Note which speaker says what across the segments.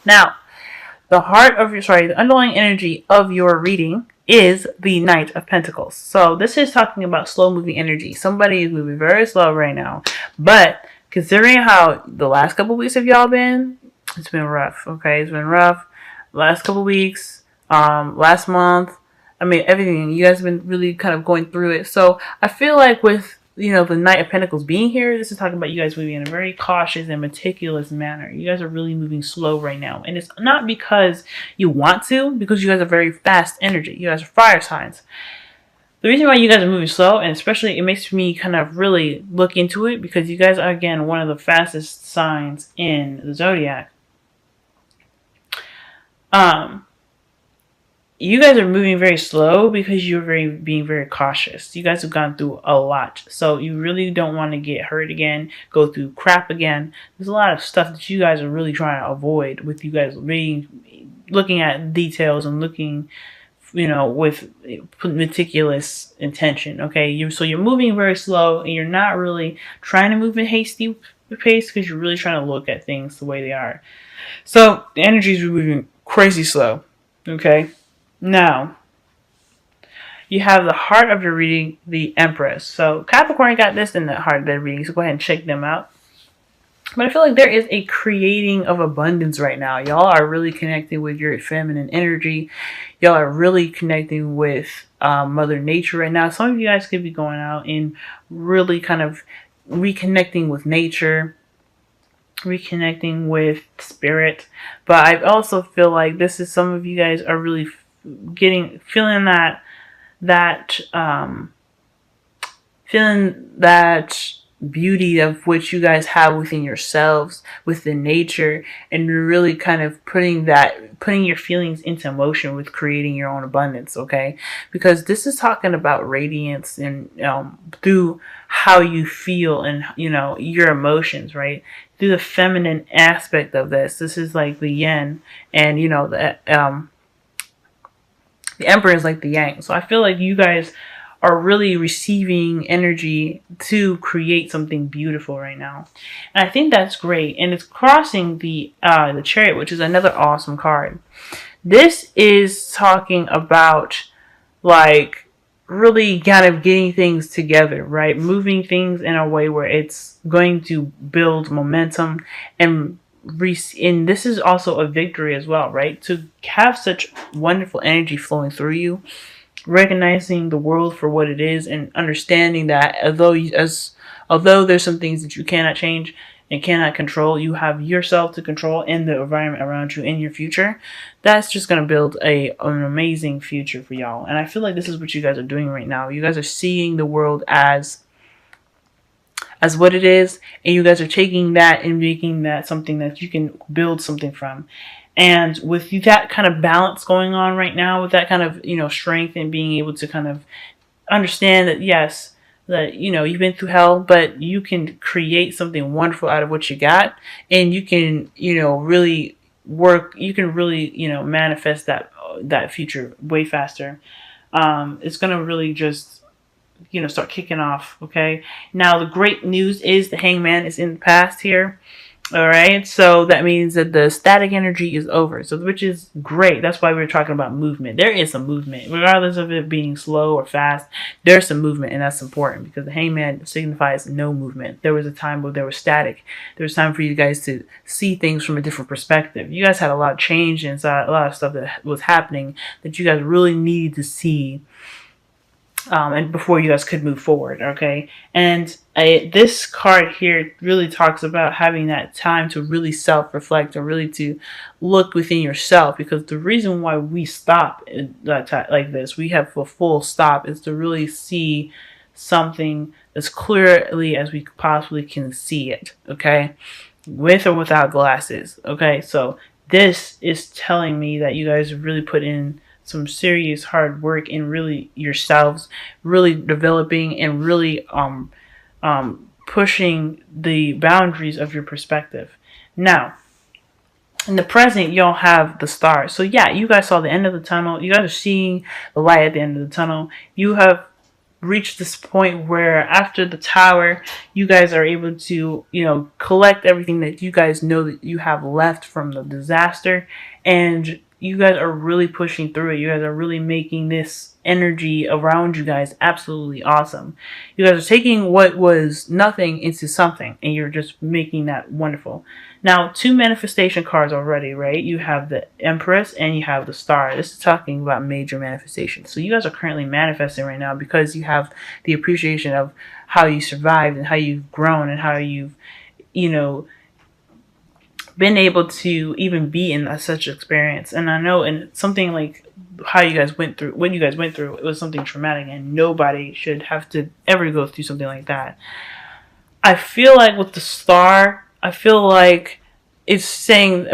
Speaker 1: Now, the underlying energy of your reading is the Knight of Pentacles. So this is talking about slow moving energy. Somebody is moving very slow right now. But considering how the last couple weeks have y'all been, it's been rough. Okay, it's been rough. Last couple weeks, last month. I mean, everything. You guys have been really kind of going through it. So I feel like with the Knight of Pentacles being here, this is talking about you guys moving in a very cautious and meticulous manner. You guys are really moving slow right now. And it's not because you want to, because you guys are very fast energy. You guys are fire signs. The reason why you guys are moving slow, and especially it makes me kind of really look into it, because you guys are, again, one of the fastest signs in the zodiac. You guys are moving very slow because you're being very cautious. You guys have gone through a lot. So you really don't want to get hurt again, go through crap again. There's a lot of stuff that you guys are really trying to avoid with you guys looking at details and looking, with meticulous intention. Okay, so you're moving very slow, and you're not really trying to move in hasty pace because you're really trying to look at things the way they are. So the energy is moving crazy slow. Okay. Now, you have the heart of your reading, the Empress. So Capricorn got this in the heart of their reading, so go ahead and check them out. But I feel like there is a creating of abundance right now. Y'all are really connecting with your feminine energy. Y'all are really connecting with Mother Nature right now. Some of you guys could be going out and really kind of reconnecting with nature, reconnecting with spirit. But I also feel like this is some of you guys are really feeling that beauty of which you guys have within yourselves, within nature, and you're really kind of putting your feelings into motion with creating your own abundance. Okay, because this is talking about radiance and through how you feel and your emotions, right? Through the feminine aspect of this is like the yin, and the Emperor is like the yang. So I feel like you guys are really receiving energy to create something beautiful right now. And I think that's great. And it's crossing the Chariot, which is another awesome card. This is talking about like really kind of getting things together, right? Moving things in a way where it's going to build momentum, and this is also a victory as well, right? To have such wonderful energy flowing through you, recognizing the world for what it is, and understanding that although there's some things that you cannot change and cannot control, you have yourself to control and the environment around you in your future. That's just going to build an amazing future for y'all. And I feel like this is what you guys are doing right now. You guys are seeing the world as what it is, and you guys are taking that and making that something that you can build something from. And with that kind of balance going on right now, with that kind of strength, and being able to kind of understand that yes, that you've been through hell, but you can create something wonderful out of what you got, and you can really work. You can really manifest that future way faster. It's gonna really just start kicking off. Okay, now the great news is the Hangman is in the past here. All right, so that means that the static energy is over, so which is great. That's why we're talking about movement. There is some movement, regardless of it being slow or fast. There's some movement, and that's important because the Hangman signifies no movement. There was a time where there was static. There was time for you guys to see things from a different perspective. You guys had a lot of change inside, a lot of stuff that was happening that you guys really needed to see. And before you guys could move forward, okay? And this card here really talks about having that time to really self-reflect, or really to look within yourself, because the reason why we stop like this, we have a full stop, is to really see something as clearly as we possibly can see it, okay? With or without glasses, okay? So this is telling me that you guys really put in some serious hard work in really yourselves, really developing and really pushing the boundaries of your perspective. Now, in the present, y'all have the stars. So yeah, you guys saw the end of the tunnel. You guys are seeing the light at the end of the tunnel. You have reach this point where after the tower, you guys are able to, collect everything that you guys know that you have left from the disaster, and you guys are really pushing through it. You guys are really making this energy around you guys absolutely awesome. You guys are taking what was nothing into something, and you're just making that wonderful. Now, 2 manifestation cards already, right? You have the Empress and you have the Star. This is talking about major manifestations. So you guys are currently manifesting right now because you have the appreciation of how you survived and how you've grown and how you've, you know, been able to even be in such experience. And I know in something like how you guys went through, what you guys went through, it was something traumatic, and nobody should have to ever go through something like that. I feel like with the Star, I feel like it's saying,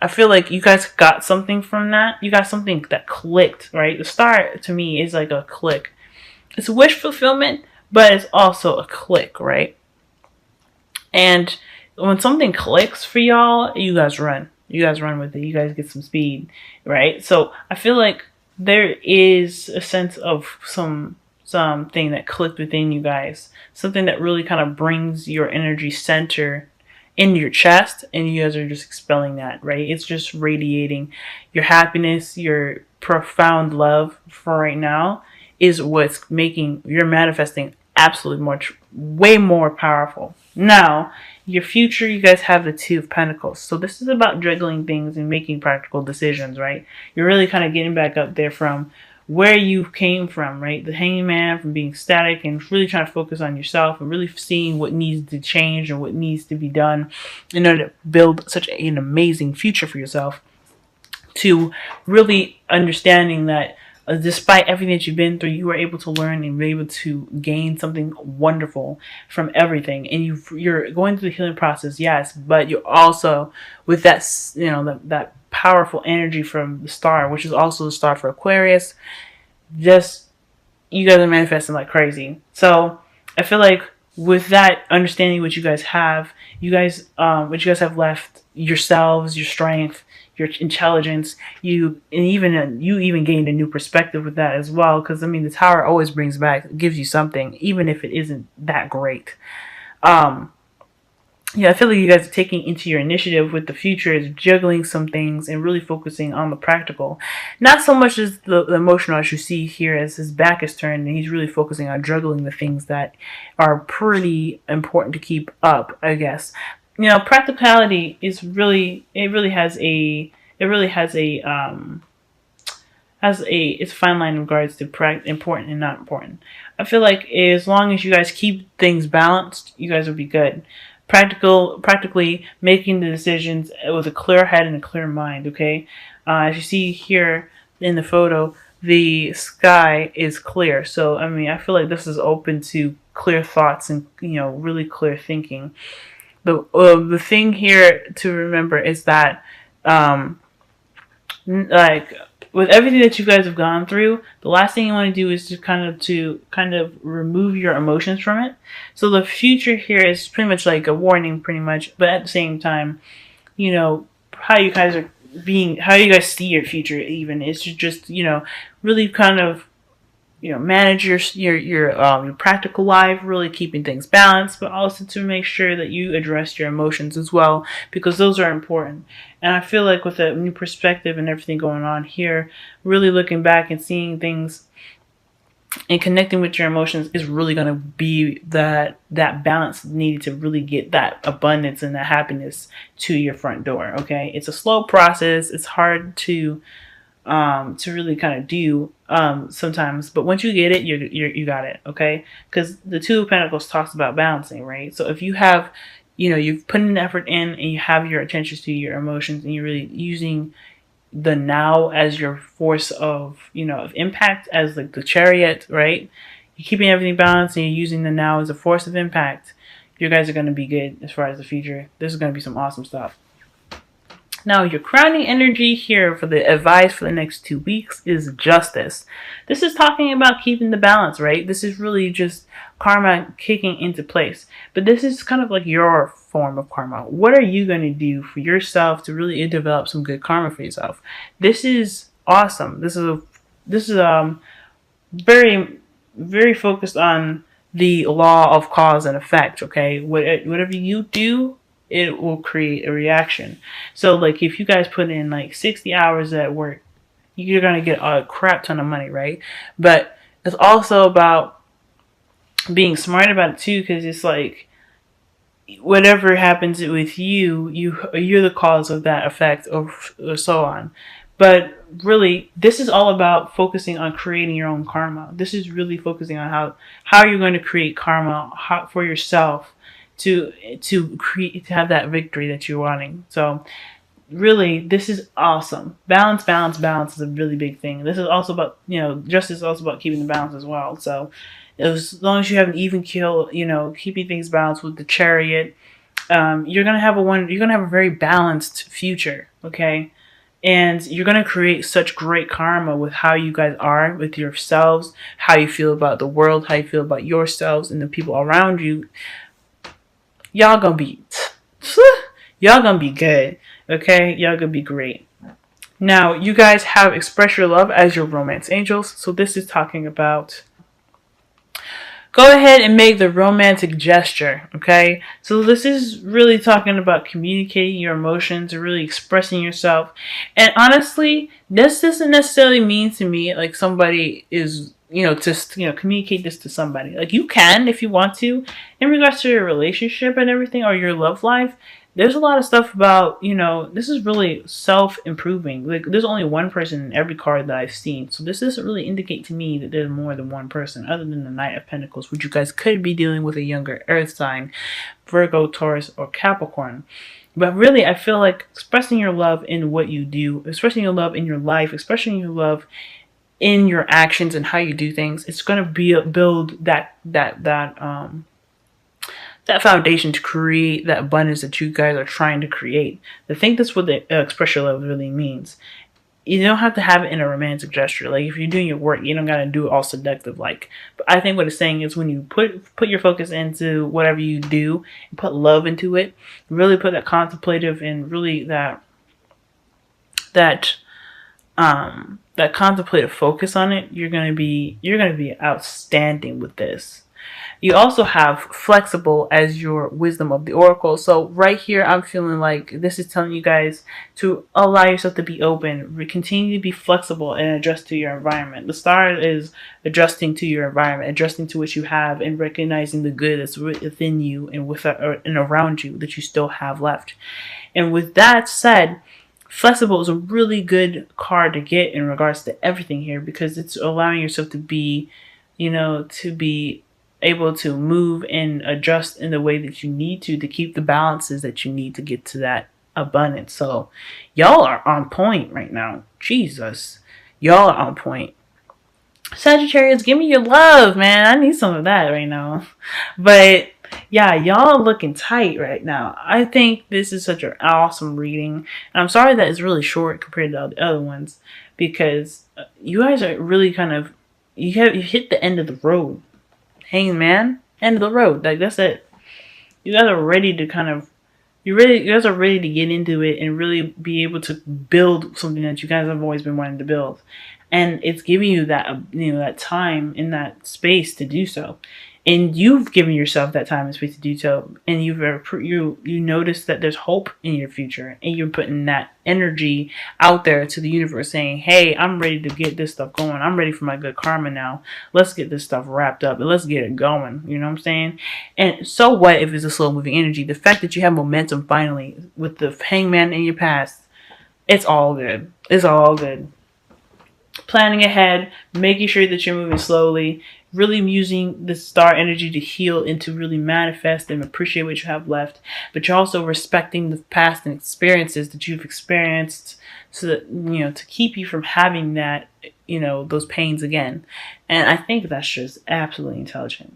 Speaker 1: I feel like you guys got something from that. You got something that clicked, right? The Star to me is like a click. It's wish fulfillment, but it's also a click, right? And when something clicks for y'all, you guys run. You guys run with it. You guys get some speed, right? So I feel like there is a sense of something that clicked within you guys. Something that really kind of brings your energy center into your chest, and you guys are just expelling that, right? It's just radiating your happiness, your profound love for right now is what's making your manifesting absolutely way more powerful. Now, your future, you guys have the 2 of Pentacles. So this is about juggling things and making practical decisions, right? You're really kind of getting back up there from where you came from, right? The Hanging Man, from being static and really trying to focus on yourself and really seeing what needs to change and what needs to be done in order to build such an amazing future for yourself, to really understanding that despite everything that you've been through, you were able to learn and be able to gain something wonderful from everything. And you're going through the healing process, yes, but you're also with that, that powerful energy from the Star, which is also the Star for Aquarius. Just, you guys are manifesting like crazy. So I feel like with that understanding what you guys have, what you guys have left, yourselves, your strength, your intelligence, you even gained a new perspective with that as well. Because the Tower always gives you something, even if it isn't that great. I feel like you guys are taking into your initiative with the future, is juggling some things and really focusing on the practical. Not so much as the emotional, as you see here, as his back is turned and he's really focusing on juggling the things that are pretty important to keep up, I guess. Practicality is has a it's a fine line in regards to important and not important. I feel like as long as you guys keep things balanced, you guys will be good. Practically making the decisions with a clear head and a clear mind, okay? As you see here in the photo, the sky is clear. So, I feel like this is open to clear thoughts and, really clear thinking. The thing here to remember is that, with everything that you guys have gone through, the last thing you want to do is to kind of remove your emotions from it. So the future here is pretty much like a warning, pretty much, but at the same time, how you guys see your future even is to just, really kind of, manage your practical life, really keeping things balanced, but also to make sure that you address your emotions as well, because those are important. And I feel like with a new perspective and everything going on here, really looking back and seeing things and connecting with your emotions is really going to be that balance needed to really get that abundance and that happiness to your front door. Okay, it's a slow process. It's hard to really kind of do sometimes, but once you get it, you got it. Okay, because the 2 of Pentacles talks about balancing, right? So if you have, you've put an effort in and you have your attention to your emotions and you're really using the now as your force of, of impact, as like the Chariot, right? You're keeping everything balanced and you're using the now as a force of impact. You guys are going to be good as far as the future. This is going to be some awesome stuff. Now, your crowning energy here for the advice for the next 2 weeks is Justice. This is talking about keeping the balance, right? This is really just karma kicking into place. But this is kind of like your form of karma. What are you going to do for yourself to really develop some good karma for yourself? This is awesome. This is very very focused on the law of cause and effect. Okay, whatever you do, it will create a reaction. So like if you guys put in like 60 hours at work, you're gonna get a crap ton of money, right? But it's also about being smart about it too, because it's like whatever happens with you're the cause of that effect, or so on. But really, this is all about focusing on creating your own karma. This is really focusing on how you're going to create karma for yourself to create, to have that victory that you're wanting. So really, this is awesome. Balance, balance, balance is a really big thing. This is also about, justice is also about keeping the balance as well. So as long as you have an even keel, keeping things balanced with the Chariot, you're gonna have a very balanced future. Okay. And you're going to create such great karma with how you guys are with yourselves, how you feel about the world, how you feel about yourselves and the people around you. Y'all gonna be, y'all gonna be good. Okay, y'all gonna be great. Now, you guys have express your love as your romance angels. So this is talking about, go ahead and make the romantic gesture, okay? So this is really talking about communicating your emotions, really expressing yourself. And honestly, this doesn't necessarily mean to me like somebody is, just, communicate this to somebody. Like you can if you want to, in regards to your relationship and everything, or your love life. There's a lot of stuff about, this is really self-improving. Like, there's only one person in every card that I've seen. So this doesn't really indicate to me that there's more than one person, other than the Knight of Pentacles, which you guys could be dealing with a younger Earth sign, Virgo, Taurus, or Capricorn. But really, I feel like expressing your love in what you do, expressing your love in your life, expressing your love in your actions and how you do things, it's going to build that foundation to create that abundance that you guys are trying to create. I think that's what the express your love really means. You don't have to have it in a romantic gesture. Like if you're doing your work, you don't gotta do it all seductive like. But I think what it's saying is when you put your focus into whatever you do and put love into it, really put that contemplative and really that contemplative focus on it, you're gonna be outstanding with this. You also have flexible as your wisdom of the oracle. So right here, I'm feeling like this is telling you guys to allow yourself to be open, continue to be flexible and adjust to your environment. The star is adjusting to your environment, adjusting to what you have, and recognizing the good that's within you and around you that you still have left. And with that said, flexible is a really good card to get in regards to everything here, because it's allowing yourself to be, to be able to move and adjust in the way that you need to keep the balances that you need to get to that abundance. So y'all are on point right now. Jesus, y'all are on point. Sagittarius, give me your love, man. I need some of that right now. But yeah, y'all looking tight right now. I think this is such an awesome reading. And I'm sorry that it's really short compared to all the other ones, because you guys are really kind of, you hit the end of the road. Hangman, end of the road. Like that's it. You guys are ready to you guys are ready to get into it and really be able to build something that you guys have always been wanting to build. And it's giving you that, that time in that space to do so. And you've given yourself that time and space to do so. And you notice that there's hope in your future. And you're putting that energy out there to the universe saying, hey, I'm ready to get this stuff going. I'm ready for my good karma now. Let's get this stuff wrapped up and let's get it going. You know what I'm saying? And so what if it's a slow moving energy? The fact that you have momentum finally with the hangman in your past, it's all good. It's all good. Planning ahead, making sure that you're moving slowly, really using the star energy to heal and to really manifest and appreciate what you have left. But you're also respecting the past and experiences that you've experienced, so that, to keep you from having that, those pains again. And I think that's just absolutely intelligent.